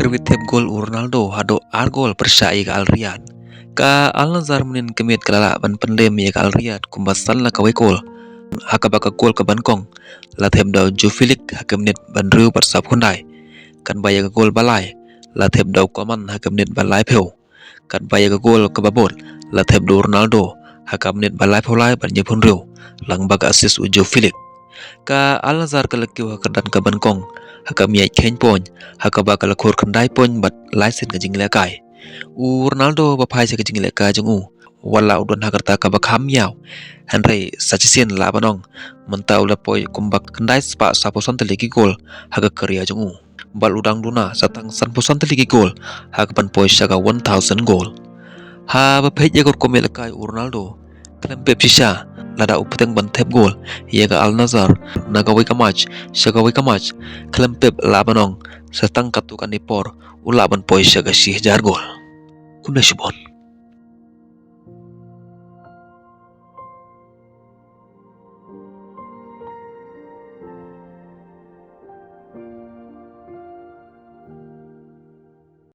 witep gol Ronaldo hado ar gol persai ka Al Riyad. Ka Al Nazar menin kemit kelala ban penlem ya ka Al Riyad kumbasan la kawai gol. Hakabaka gol ka bankong. Lathem daw Joe Felix hakamnit ban riu parsap hundai. Kan baya ka gol balai. Lathem daw Koman hakamnit balai peu. Kan baya ka gol ka babot. Lathem daw Ronaldo hakamnit balai peulai ban nyepun riu. Lang baga assist u Joe Felix. Ka Al Nazar kalakiu hakadan ka bankong. Hakamiai khen pon hakaba kalakhor khandai pon bat license ka jingle kai Ronaldo ba phai se ka jingle ka jungu wala udon hakarta ka ba kham yaw hanrei sachisen la banong mentau la poi kumbak khandai spa saposan teliki gol haga karya jungu bal udang duna satang san posan teliki gol hakapan poi saga 1000 gol ha ba phai jagor komel kai Ronaldo klempe psisa lada upeteng bantep gol yaga Al Nazar nagawai kamach sagawai kamach klempep labanong satang katukan ipor ulaban poi saga sih jar gol kuna subon